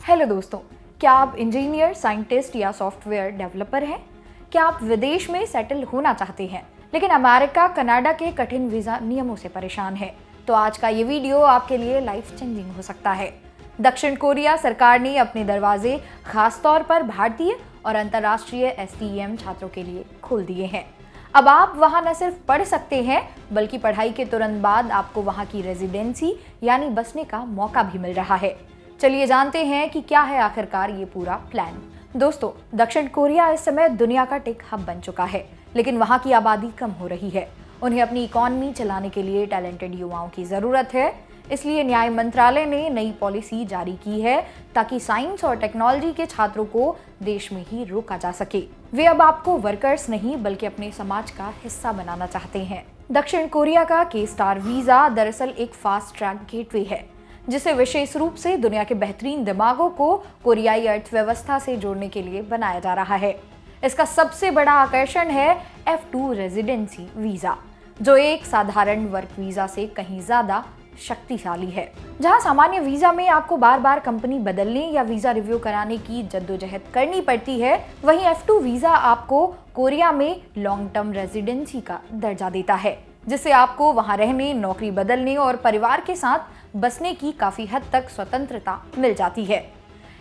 Hello दोस्तों, क्या आप इंजीनियर, साइंटिस्ट या सॉफ्टवेयर डेवलपर हैं? क्या आप विदेश में सेटल होना चाहते हैं लेकिन अमेरिका, कनाडा के कठिन वीज़ा नियमों से परेशान हैं? तो आज का ये वीडियो आपके लिए लाइफ चेंजिंग हो सकता है। दक्षिण कोरिया सरकार ने अपने दरवाजे खासतौर पर भारतीय और अंतर्राष्ट्रीय STEM छात्रों के लिए खोल दिए हैं। अब आप वहां न सिर्फ पढ़ सकते हैं बल्कि पढ़ाई के तुरंत बाद आपको वहां की रेजिडेंसी यानी बसने का मौका भी मिल रहा है। चलिए जानते हैं कि क्या है आखिरकार ये पूरा प्लान। दोस्तों, दक्षिण कोरिया इस समय दुनिया का टेक हब बन चुका है, लेकिन वहां की आबादी कम हो रही है। उन्हें अपनी इकॉनमी चलाने के लिए टैलेंटेड युवाओं की जरूरत है। इसलिए न्याय मंत्रालय ने नई पॉलिसी जारी की है ताकि साइंस और टेक्नोलॉजी के छात्रों को देश में ही रोका जा सके। वे अब आपको वर्कर्स नहीं बल्कि अपने समाज का हिस्सा बनाना चाहते हैं। दक्षिण कोरिया का K-स्टार वीजा दरअसल एक फास्ट ट्रैक गेटवे है जिसे विशेष रूप से दुनिया के बेहतरीन दिमागों को कोरियाई अर्थव्यवस्था से जोड़ने के लिए बनाया जा रहा है। इसका सबसे बड़ा आकर्षण है F2 रेजिडेंसी वीजा, जो एक साधारण वर्क वीजा से कहीं ज्यादा शक्तिशाली है। जहां सामान्य वीजा में आपको बार बार कंपनी बदलने या वीजा रिव्यू कराने की जद्दोजहद करनी पड़ती है, वहीं F2 वीजा आपको कोरिया में लॉन्ग टर्म रेजिडेंसी का दर्जा देता है, जिससे आपको वहां रहने, नौकरी बदलने और परिवार के साथ बसने की काफी हद तक स्वतंत्रता मिल जाती है।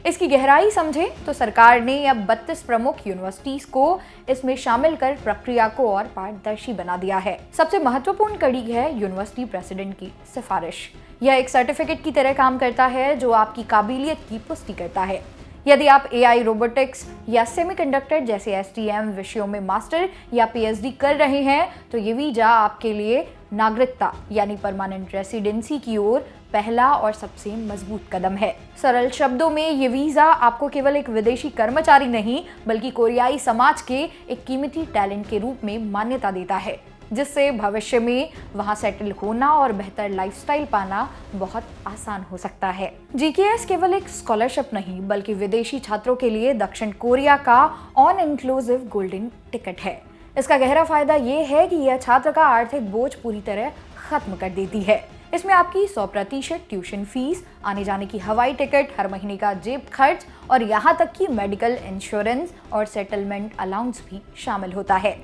इसकी गहराई समझें तो सरकार ने अब 32 प्रमुख यूनिवर्सिटीज को इसमें शामिल कर प्रक्रिया को और पारदर्शी बना दिया है। सबसे महत्वपूर्ण कड़ी है यूनिवर्सिटी प्रेसिडेंट की सिफारिश। यह एक सर्टिफिकेट की तरह काम करता है जो आपकी काबिलियत की पुष्टि करता है। यदि आप AI, रोबोटिक्स या सेमीकंडक्टर जैसे STEM विषयों में मास्टर या PhD कर रहे हैं तो ये वीजा आपके लिए नागरिकता यानी परमानेंट रेसिडेंसी की ओर पहला और सबसे मजबूत कदम है। सरल शब्दों में ये वीजा आपको केवल एक विदेशी कर्मचारी नहीं बल्कि कोरियाई समाज के एक कीमती टैलेंट के रूप में मान्यता देता है, जिससे भविष्य में वहां सेटल होना और बेहतर लाइफस्टाइल पाना बहुत आसान हो सकता है। GKS केवल एक स्कॉलरशिप नहीं बल्कि विदेशी छात्रों के लिए दक्षिण कोरिया का ऑन इंक्लूसिव गोल्डन टिकट है। इसका गहरा फायदा ये है कि यह छात्र का आर्थिक बोझ पूरी तरह खत्म कर देती है। इसमें आपकी 100% ट्यूशन फीस, आने जाने की हवाई टिकट, हर महीने का जेब खर्च और यहाँ तक कि मेडिकल इंश्योरेंस और सेटलमेंट अलाउंस भी शामिल होता है।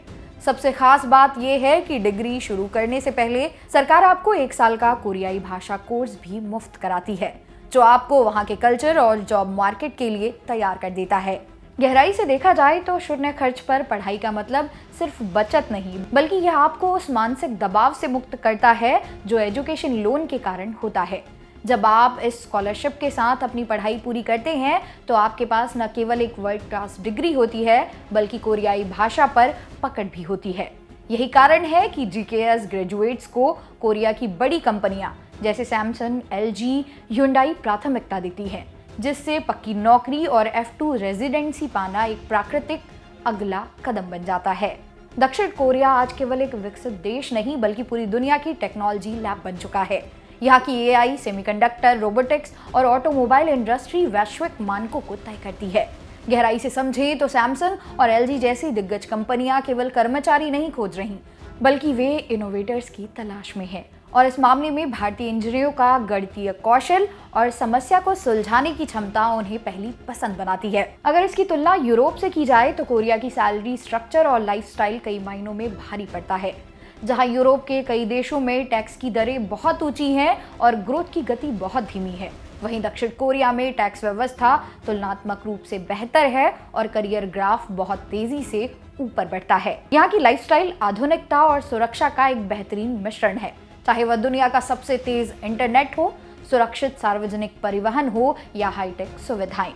सबसे खास बात यह है कि डिग्री शुरू करने से पहले सरकार आपको 1 साल का कोरियाई भाषा कोर्स भी मुफ्त कराती है, जो आपको वहाँ के कल्चर और जॉब मार्केट के लिए तैयार कर देता है। गहराई से देखा जाए तो शून्य खर्च पर पढ़ाई का मतलब सिर्फ बचत नहीं बल्कि यह आपको उस मानसिक दबाव से मुक्त करता है जो एजुकेशन लोन के कारण होता है। जब आप इस स्कॉलरशिप के साथ अपनी पढ़ाई पूरी करते हैं तो आपके पास न केवल एक वर्ल्ड क्लास डिग्री होती है बल्कि कोरियाई भाषा पर पकड़ भी होती है। यही कारण है कि GKS ग्रेजुएट्स को कोरिया की बड़ी कंपनियां जैसे सैमसंग, LG, Hyundai प्राथमिकता देती हैं, जिससे पक्की नौकरी और F2 रेजिडेंसी पाना एक प्राकृतिक अगला कदम बन जाता है। दक्षिण कोरिया आज केवल एक विकसित देश नहीं बल्कि पूरी दुनिया की टेक्नोलॉजी लैब बन चुका है। यहाँ की AI, सेमीकंडक्टर, रोबोटिक्स और ऑटोमोबाइल इंडस्ट्री वैश्विक मानकों को तय करती है। गहराई से समझें तो सैमसंग और LG जैसी दिग्गज कंपनियां केवल कर्मचारी नहीं खोज रही बल्कि वे इनोवेटर्स की तलाश में हैं। और इस मामले में भारतीय इंजीनियरों का गणितीय कौशल और समस्या को सुलझाने की क्षमता उन्हें पहली पसंद बनाती है। अगर इसकी तुलना यूरोप से की जाए तो कोरिया की सैलरी स्ट्रक्चर और लाइफस्टाइल कई मायनों में भारी पड़ता है। जहां यूरोप के कई देशों में टैक्स की दरें बहुत ऊंची हैं और ग्रोथ की गति बहुत धीमी है, वहीं दक्षिण कोरिया में टैक्स व्यवस्था तुलनात्मक रूप से बेहतर है और करियर ग्राफ बहुत तेजी से ऊपर बढ़ता है। यहाँ की लाइफस्टाइल आधुनिकता और सुरक्षा का एक बेहतरीन मिश्रण है, चाहे वह दुनिया का सबसे तेज इंटरनेट हो, सुरक्षित सार्वजनिक परिवहन हो या हाईटेक सुविधाएं।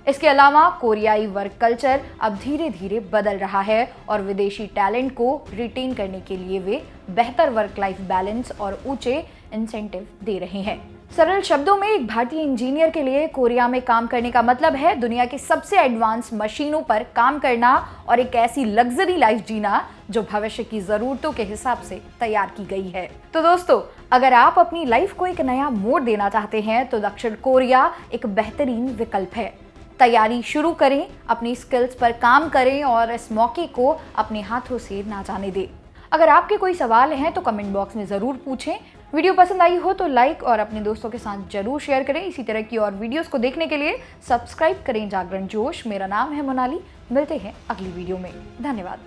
इसके अलावा कोरियाई वर्क कल्चर अब धीरे धीरे बदल रहा है और विदेशी टैलेंट को रिटेन करने के लिए वे बेहतर वर्क लाइफ बैलेंस और ऊंचे इंसेंटिव दे रहे हैं। सरल शब्दों में एक भारतीय इंजीनियर के लिए कोरिया में काम करने का मतलब है दुनिया की सबसे एडवांस मशीनों पर काम करना और एक ऐसी लग्जरी लाइफ जीना जो भविष्य की जरूरतों के हिसाब से तैयार की गई है। तो दोस्तों, अगर आप अपनी लाइफ को एक नया मोड़ देना चाहते हैं तो दक्षिण कोरिया एक बेहतरीन विकल्प है। तैयारी शुरू करें, अपनी स्किल्स पर काम करें और इस मौके को अपने हाथों से ना जाने दें। अगर आपके कोई सवाल हैं तो कमेंट बॉक्स में ज़रूर पूछें। वीडियो पसंद आई हो तो लाइक और अपने दोस्तों के साथ जरूर शेयर करें। इसी तरह की और वीडियोस को देखने के लिए सब्सक्राइब करें जागरण जोश। मेरा नाम है मोनाली। मिलते हैं अगली वीडियो में। धन्यवाद।